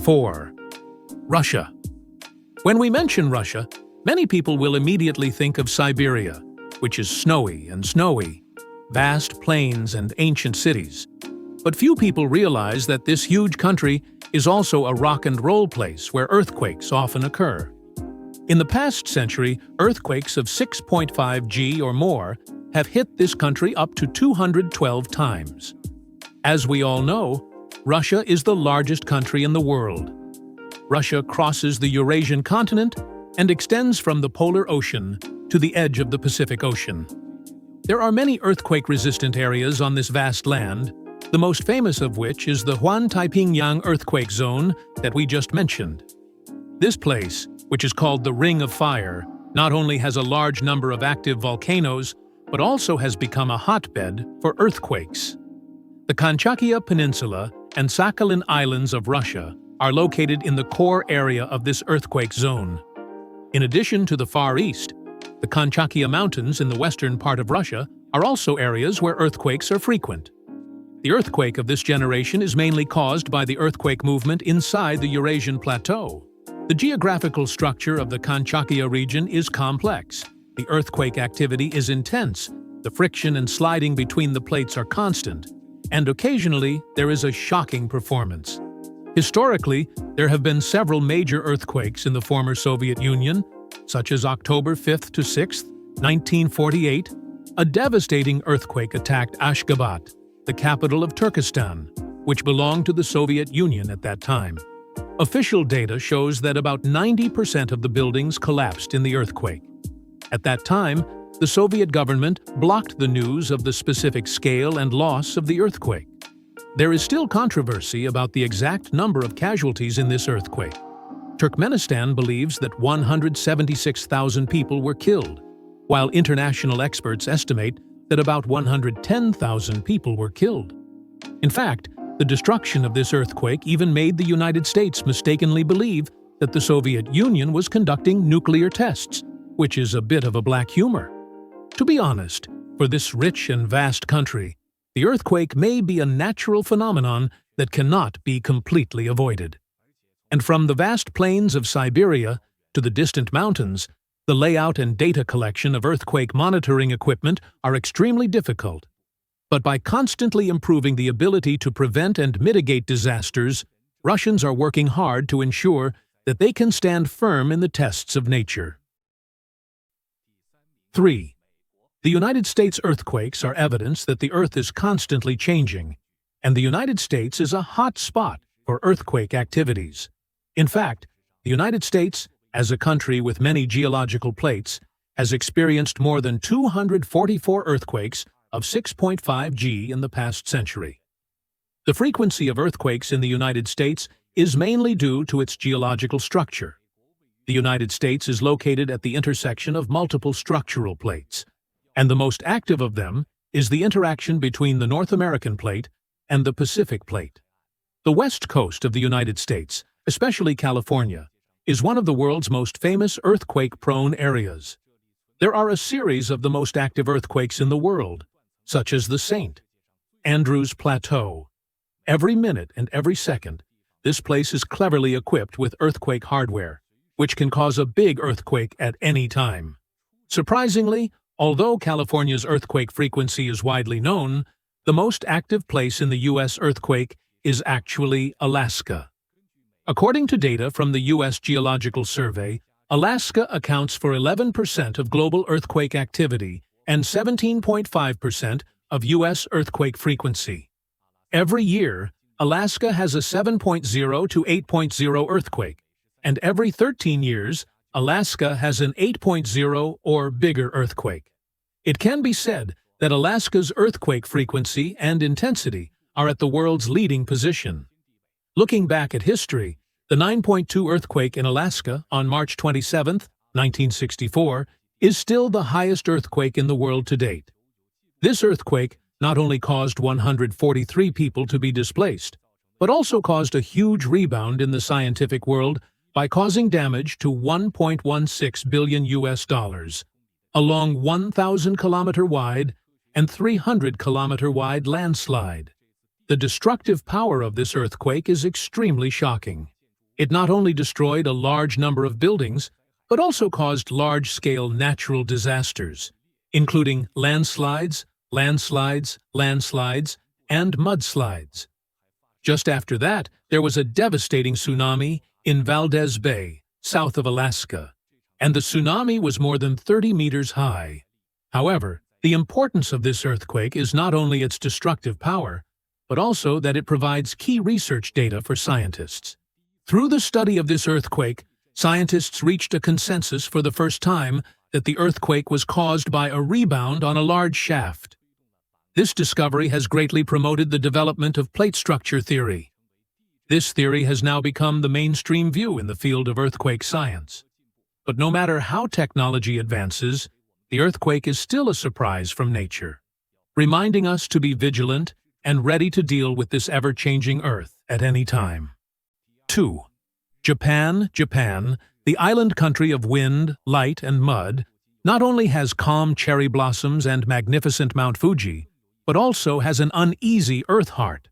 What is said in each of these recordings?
4. Russia. When we mention Russia, many people will immediately think of Siberia, which is snowy, vast plains and ancient cities. But few people realize that this huge country is also a rock and roll place where earthquakes often occur. In the past century, earthquakes of 6.5 G or more have hit this country up to 212 times. As we all know, Russia is the largest country in the world. Russia crosses the Eurasian continent and extends from the Polar Ocean to the edge of the Pacific Ocean. There are many earthquake-resistant areas on this vast land, the most famous of which is the Huan-Taiping-Yang earthquake zone that we just mentioned. This place, which is called the Ring of Fire, not only has a large number of active volcanoes, but also has become a hotbed for earthquakes. The Kamchatka Peninsula and Sakhalin Islands of Russia are located in the core area of this earthquake zone. In addition to the Far East, the Kamchatka Mountains in the western part of Russia are also areas where earthquakes are frequent. The earthquake of this generation is mainly caused by the earthquake movement inside the Eurasian Plateau. The geographical structure of the Kamchatka region is complex. The earthquake activity is intense, the friction and sliding between the plates are constant, and occasionally there is a shocking performance. Historically, there have been several major earthquakes in the former Soviet Union, such as October 5th to 6th, 1948. A devastating earthquake attacked Ashgabat, the capital of Turkestan, which belonged to the Soviet Union at that time. Official data shows that about 90% of the buildings collapsed in the earthquake. At that time, the Soviet government blocked the news of the specific scale and loss of the earthquake. There is still controversy about the exact number of casualties in this earthquake. Turkmenistan believes that 176,000 people were killed, while international experts estimate that about 110,000 people were killed. In fact, the destruction of this earthquake even made the United States mistakenly believe that the Soviet Union was conducting nuclear tests, which is a bit of a black humor. To be honest, for this rich and vast country, the earthquake may be a natural phenomenon that cannot be completely avoided. And from the vast plains of Siberia to the distant mountains, the layout and data collection of earthquake monitoring equipment are extremely difficult. But by constantly improving the ability to prevent and mitigate disasters, Russians are working hard to ensure that they can stand firm in the tests of nature. 3. The United States earthquakes are evidence that the Earth is constantly changing, and the United States is a hot spot for earthquake activities. In fact, the United States, as a country with many geological plates, has experienced more than 244 earthquakes of 6.5 G in the past century. The frequency of earthquakes in the United States is mainly due to its geological structure. The United States is located at the intersection of multiple structural plates, and the most active of them is the interaction between the North American plate and the Pacific plate. The west coast of the United States, especially California, is one of the world's most famous earthquake-prone areas. There are a series of the most active earthquakes in the world, such as the St. Andrews Plateau. Every minute and every second, this place is cleverly equipped with earthquake hardware, which can cause a big earthquake at any time. Surprisingly, although California's earthquake frequency is widely known, the most active place in the U.S. earthquake is actually Alaska. According to data from the U.S. Geological Survey, Alaska accounts for 11% of global earthquake activity and 17.5% of U.S. earthquake frequency. Every year, Alaska has a 7.0 to 8.0 earthquake, and every 13 years, Alaska has an 8.0 or bigger earthquake. It can be said that Alaska's earthquake frequency and intensity are at the world's leading position. Looking back at history, the 9.2 earthquake in Alaska on March 27, 1964, is still the highest earthquake in the world to date. This earthquake not only caused 143 people to be displaced, but also caused a huge rebound in the scientific world by causing damage to $1.16 billion, a long 1,000-kilometer wide and 300-kilometer wide landslide. The destructive power of this earthquake is extremely shocking. It not only destroyed a large number of buildings, but also caused large-scale natural disasters, including landslides, and mudslides. Just after that, there was a devastating tsunami in Valdez Bay, south of Alaska, and the tsunami was more than 30 meters high. However, the importance of this earthquake is not only its destructive power, but also that it provides key research data for scientists. Through the study of this earthquake, scientists reached a consensus for the first time that the earthquake was caused by a rebound on a large shaft. This discovery has greatly promoted the development of plate structure theory. This theory has now become the mainstream view in the field of earthquake science. But no matter how technology advances, the earthquake is still a surprise from nature, reminding us to be vigilant and ready to deal with this ever-changing Earth at any time. 2. Japan, the island country of wind, light, and mud, not only has calm cherry blossoms and magnificent Mount Fuji, but also has an uneasy earth heart.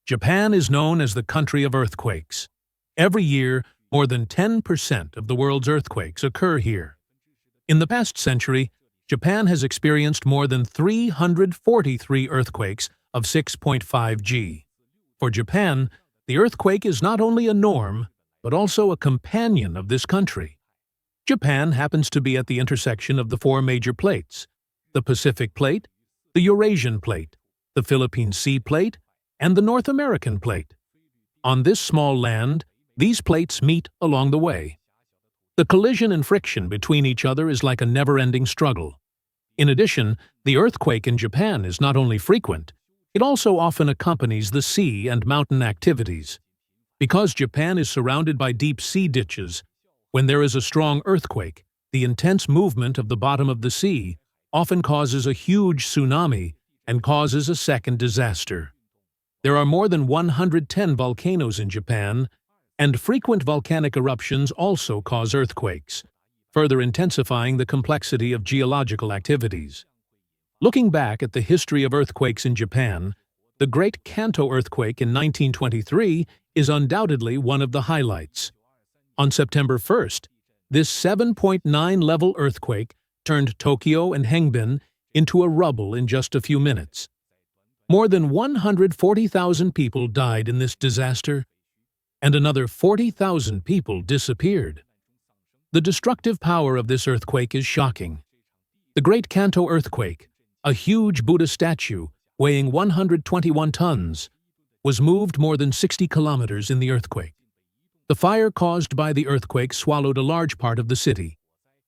Japan is known as the country of earthquakes. Every year, more than 10% of the world's earthquakes occur here. In the past century, Japan has experienced more than 343 earthquakes of 6.5 G. For Japan, the earthquake is not only a norm, but also a companion of this country. Japan happens to be at the intersection of the four major plates: the Pacific Plate, the Eurasian Plate, the Philippine Sea Plate, and the North American Plate. On this small land, these plates meet along the way. The collision and friction between each other is like a never-ending struggle. In addition, the earthquake in Japan is not only frequent, it also often accompanies the sea and mountain activities. Because Japan is surrounded by deep sea ditches, when there is a strong earthquake, the intense movement of the bottom of the sea often causes a huge tsunami and causes a second disaster. There are more than 110 volcanoes in Japan, and frequent volcanic eruptions also cause earthquakes, further intensifying the complexity of geological activities. Looking back at the history of earthquakes in Japan, the Great Kanto earthquake in 1923 is undoubtedly one of the highlights. On September 1st, this 7.9 level earthquake turned Tokyo and Hengbin into a rubble in just a few minutes. More than 140,000 people died in this disaster, and another 40,000 people disappeared. The destructive power of this earthquake is shocking. The Great Kanto earthquake, a huge Buddha statue weighing 121 tons, was moved more than 60 kilometers in the earthquake. The fire caused by the earthquake swallowed a large part of the city,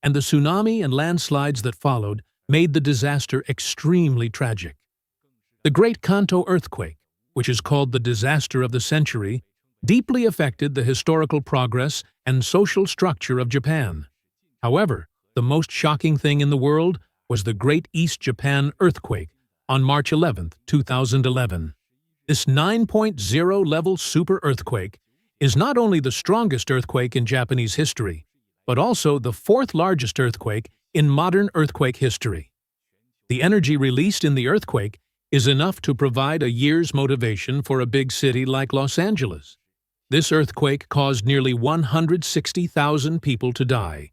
and the tsunami and landslides that followed made the disaster extremely tragic. The Great Kanto earthquake, which is called the disaster of the century, deeply affected the historical progress and social structure of Japan. However, the most shocking thing in the world was the Great East Japan earthquake on March 11, 2011. This 9.0 level super earthquake is not only the strongest earthquake in Japanese history, but also the fourth largest earthquake in modern earthquake history. The energy released in the earthquake is enough to provide a year's motivation for a big city like Los Angeles. This earthquake caused nearly 160,000 people to die.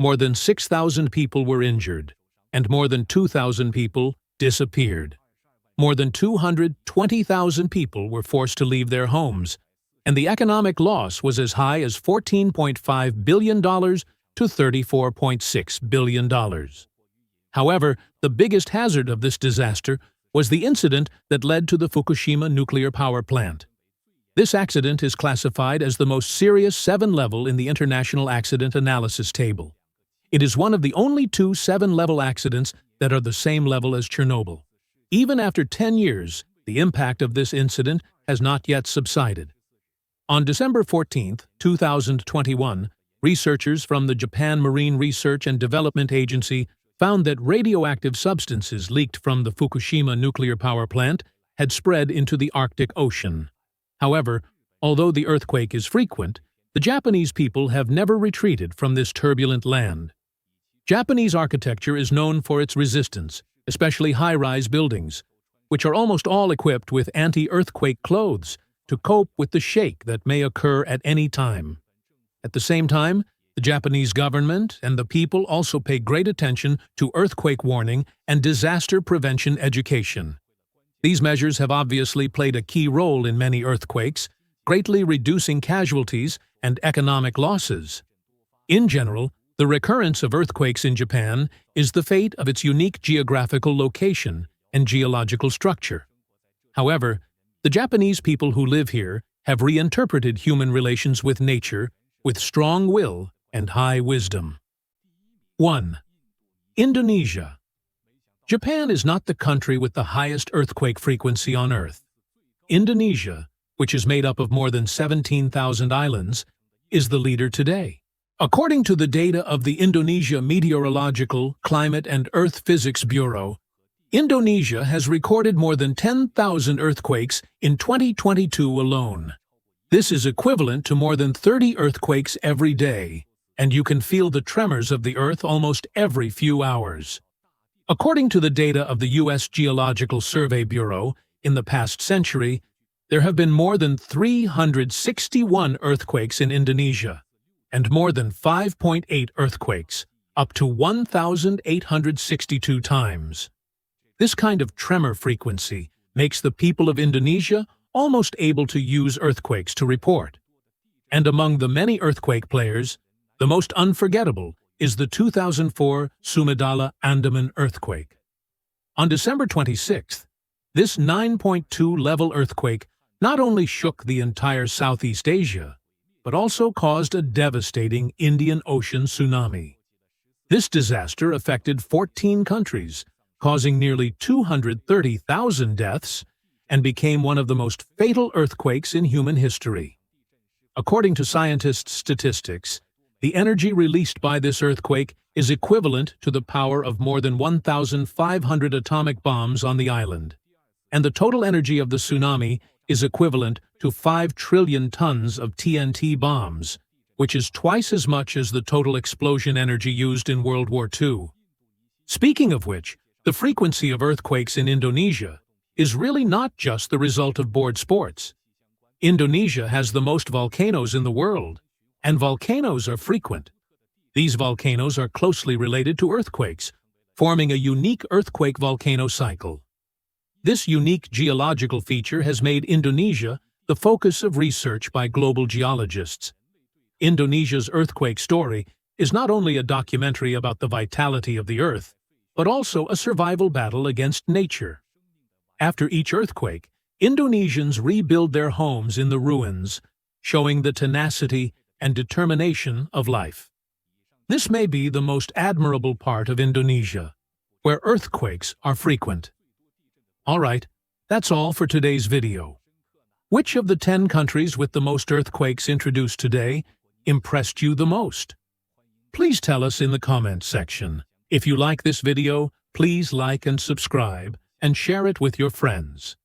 More than 6,000 people were injured, and more than 2,000 people disappeared. More than 220,000 people were forced to leave their homes, and the economic loss was as high as $14.5 billion to $34.6 billion. However, the biggest hazard of this disaster was the incident that led to the Fukushima nuclear power plant. This accident is classified as the most serious 7-level in the International Accident Analysis Table. It is one of the only two 7-level accidents that are the same level as Chernobyl. Even after 10 years, the impact of this incident has not yet subsided. On December 14, 2021, researchers from the Japan Marine Research and Development Agency found that radioactive substances leaked from the Fukushima nuclear power plant had spread into the Arctic Ocean. However, although the earthquake is frequent, the Japanese people have never retreated from this turbulent land. Japanese architecture is known for its resistance, especially high-rise buildings, which are almost all equipped with anti-earthquake clothes, to cope with the shake that may occur at any time. At the same time, the Japanese government and the people also pay great attention to earthquake warning and disaster prevention education. These measures have obviously played a key role in many earthquakes, greatly reducing casualties and economic losses. In general, the recurrence of earthquakes in Japan is the fate of its unique geographical location and geological structure. However, the Japanese people who live here have reinterpreted human relations with nature with strong will and high wisdom. 1. Indonesia. Japan is not the country with the highest earthquake frequency on Earth. Indonesia, which is made up of more than 17,000 islands, is the leader today. According to the data of the Indonesia Meteorological, Climate and Earth Physics Bureau, Indonesia has recorded more than 10,000 earthquakes in 2022 alone. This is equivalent to more than 30 earthquakes every day, and you can feel the tremors of the Earth almost every few hours. According to the data of the U.S. Geological Survey Bureau, in the past century, there have been more than 361 earthquakes in Indonesia, and more than 5.8 earthquakes, up to 1,862 times. This kind of tremor frequency makes the people of Indonesia almost able to use earthquakes to report. And among the many earthquake players, the most unforgettable is the 2004 Sumedala Andaman earthquake. On December 26th, this 9.2 level earthquake not only shook the entire Southeast Asia, but also caused a devastating Indian Ocean tsunami. This disaster affected 14 countries, causing nearly 230,000 deaths, and became one of the most fatal earthquakes in human history. According to scientists' statistics, the energy released by this earthquake is equivalent to the power of more than 1,500 atomic bombs on the island, and the total energy of the tsunami is equivalent to 5 trillion tons of TNT bombs, which is twice as much as the total explosion energy used in World War II. Speaking of which, the frequency of earthquakes in Indonesia is really not just the result of board sports. Indonesia has the most volcanoes in the world, and volcanoes are frequent. These volcanoes are closely related to earthquakes, forming a unique earthquake-volcano cycle. This unique geological feature has made Indonesia the focus of research by global geologists. Indonesia's earthquake story is not only a documentary about the vitality of the Earth, but also a survival battle against nature. After each earthquake, Indonesians rebuild their homes in the ruins, showing the tenacity and determination of life. This may be the most admirable part of Indonesia, where earthquakes are frequent. Alright, that's all for today's video. Which of the 10 countries with the most earthquakes introduced today impressed you the most? Please tell us in the comments section. If you like this video, please like and subscribe, and share it with your friends.